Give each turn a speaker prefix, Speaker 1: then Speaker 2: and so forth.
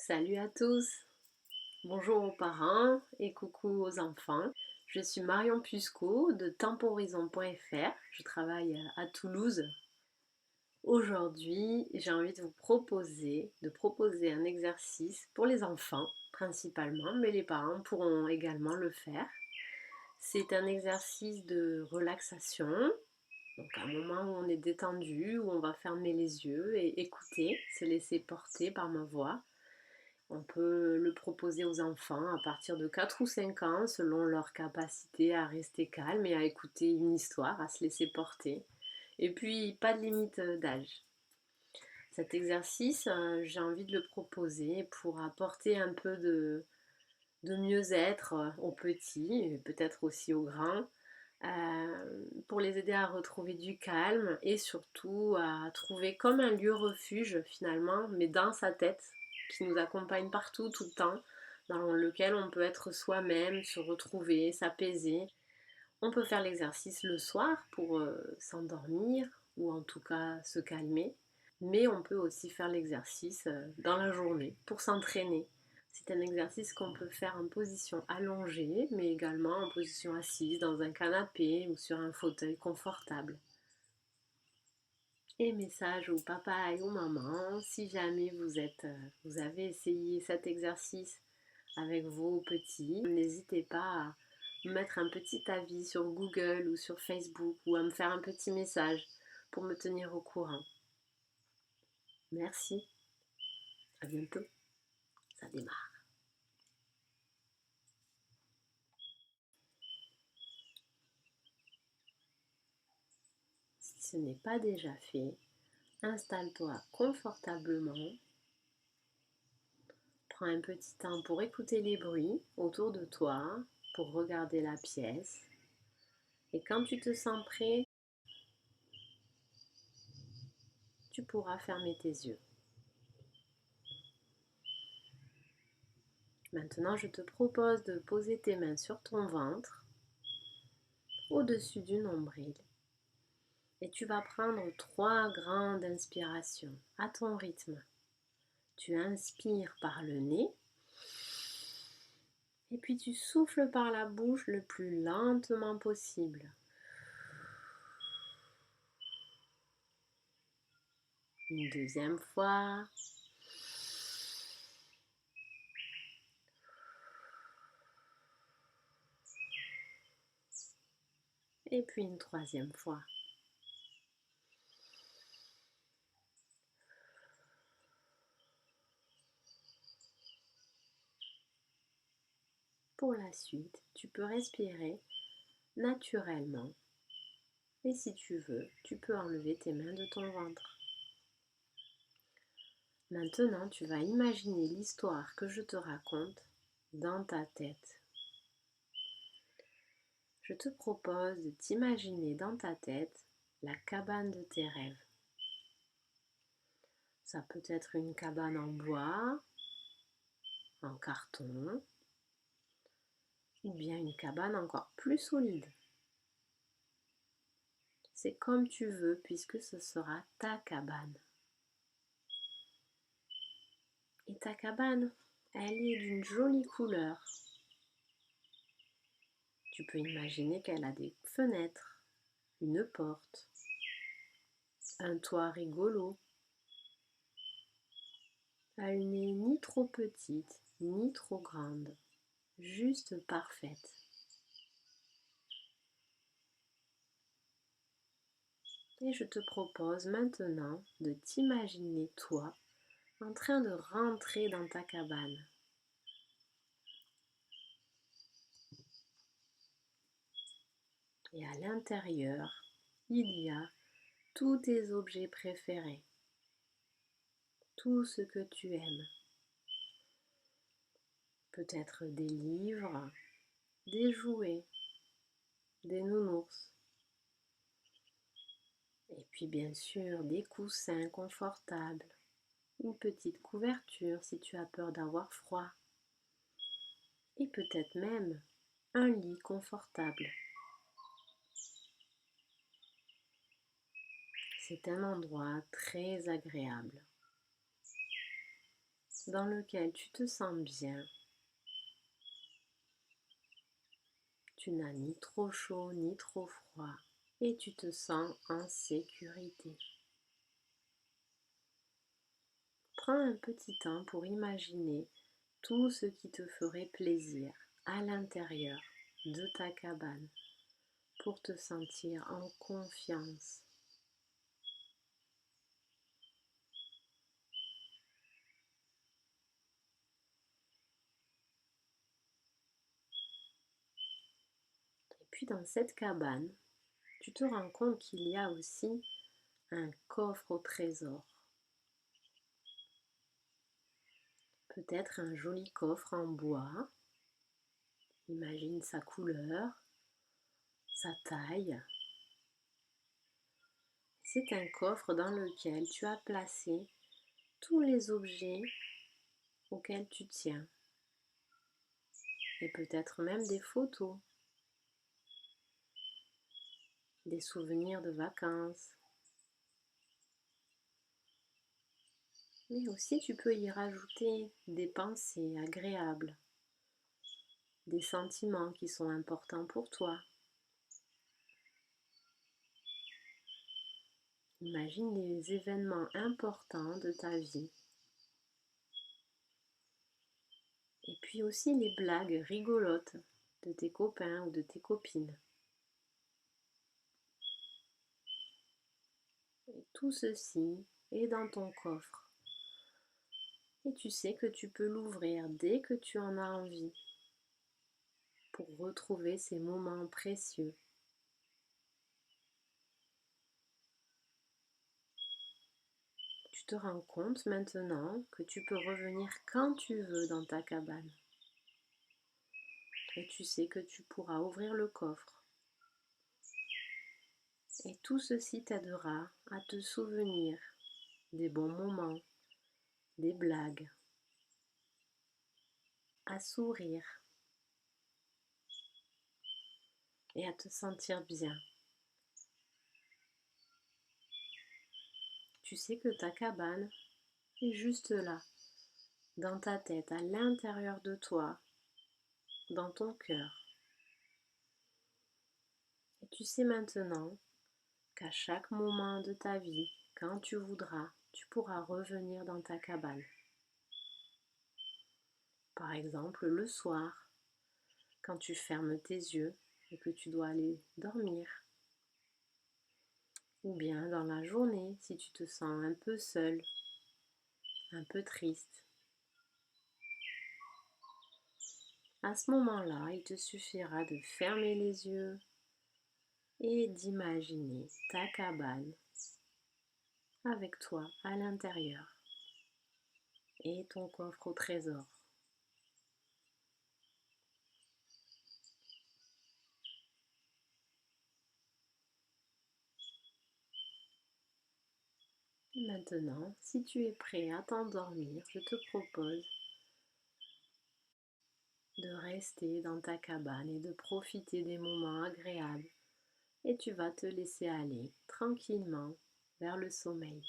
Speaker 1: Salut à tous, bonjour aux parents et coucou aux enfants. Je suis Marion Pusco de Temporizon.fr. Je travaille à Toulouse. Aujourd'hui, j'ai envie de vous proposer un exercice pour les enfants principalement, mais les parents pourront également le faire. C'est un exercice de relaxation, donc un moment où on est détendu, où on va fermer les yeux et écouter, se laisser porter par ma voix. On peut le proposer aux enfants à partir de 4 ou 5 ans, selon leur capacité à rester calme et à écouter une histoire, à se laisser porter. Et puis, pas de limite d'âge. Cet exercice, j'ai envie de le proposer pour apporter un peu de mieux-être aux petits, et peut-être aussi aux grands, pour les aider à retrouver du calme et surtout à trouver comme un lieu refuge finalement, mais dans sa tête, qui nous accompagne partout, tout le temps, dans lequel on peut être soi-même, se retrouver, s'apaiser. On peut faire l'exercice le soir pour s'endormir ou en tout cas se calmer, mais on peut aussi faire l'exercice dans la journée pour s'entraîner. C'est un exercice qu'on peut faire en position allongée, mais également en position assise dans un canapé ou sur un fauteuil confortable. Et message au papa et aux mamans, si jamais vous avez essayé cet exercice avec vos petits, n'hésitez pas à me mettre un petit avis sur Google ou sur Facebook ou à me faire un petit message pour me tenir au courant. Merci, à bientôt, ça démarre. Si ce n'est pas déjà fait, installe-toi confortablement, prends un petit temps pour écouter les bruits autour de toi, pour regarder la pièce. Et quand tu te sens prêt, tu pourras fermer tes yeux. Maintenant, je te propose de poser tes mains sur ton ventre, au-dessus du nombril. Et tu vas prendre 3 grandes inspirations à ton rythme. Tu inspires par le nez et puis tu souffles par la bouche le plus lentement possible. Une deuxième fois. Et puis une troisième fois. Pour la suite, tu peux respirer naturellement. Et si tu veux, tu peux enlever tes mains de ton ventre. Maintenant, tu vas imaginer l'histoire que je te raconte dans ta tête. Je te propose de t'imaginer dans ta tête la cabane de tes rêves. Ça peut être une cabane en bois, en carton, ou bien une cabane encore plus solide. C'est comme tu veux puisque ce sera ta cabane. Et ta cabane, elle est d'une jolie couleur. Tu peux imaginer qu'elle a des fenêtres, une porte, un toit rigolo. Elle n'est ni trop petite, ni trop grande, juste parfaite. Et je te propose maintenant de t'imaginer toi en train de rentrer dans ta cabane. Et à l'intérieur, il y a tous tes objets préférés, tout ce que tu aimes. Peut-être des livres, des jouets, des nounours. Et puis bien sûr des coussins confortables, une petite couverture si tu as peur d'avoir froid. Et peut-être même un lit confortable. C'est un endroit très agréable. dans lequel tu te sens bien. Tu n'as ni trop chaud ni trop froid et tu te sens en sécurité. Prends un petit temps pour imaginer tout ce qui te ferait plaisir à l'intérieur de ta cabane pour te sentir en confiance. Et puis dans cette cabane, tu te rends compte qu'il y a aussi un coffre au trésor. Peut-être un joli coffre en bois. Imagine sa couleur, sa taille. C'est un coffre dans lequel tu as placé tous les objets auxquels tu tiens. Et peut-être même des photos, des souvenirs de vacances. Mais aussi tu peux y rajouter des pensées agréables, des sentiments qui sont importants pour toi. Imagine les événements importants de ta vie. Et puis aussi les blagues rigolotes de tes copains ou de tes copines. Et tout ceci est dans ton coffre. Et tu sais que tu peux l'ouvrir dès que tu en as envie pour retrouver ces moments précieux. Tu te rends compte maintenant que tu peux revenir quand tu veux dans ta cabane. Et tu sais que tu pourras ouvrir le coffre. Et tout ceci t'aidera à te souvenir des bons moments, des blagues, à sourire et à te sentir bien. Tu sais que ta cabane est juste là, dans ta tête, à l'intérieur de toi, dans ton cœur. Et tu sais maintenant qu'à chaque moment de ta vie, quand tu voudras, tu pourras revenir dans ta cabane. Par exemple, le soir, quand tu fermes tes yeux et que tu dois aller dormir. Ou bien dans la journée, si tu te sens un peu seul, un peu triste. À ce moment-là, il te suffira de fermer les yeux et d'imaginer ta cabane avec toi à l'intérieur et ton coffre au trésor. Maintenant, si tu es prêt à t'endormir, je te propose de rester dans ta cabane et de profiter des moments agréables et tu vas te laisser aller tranquillement vers le sommeil.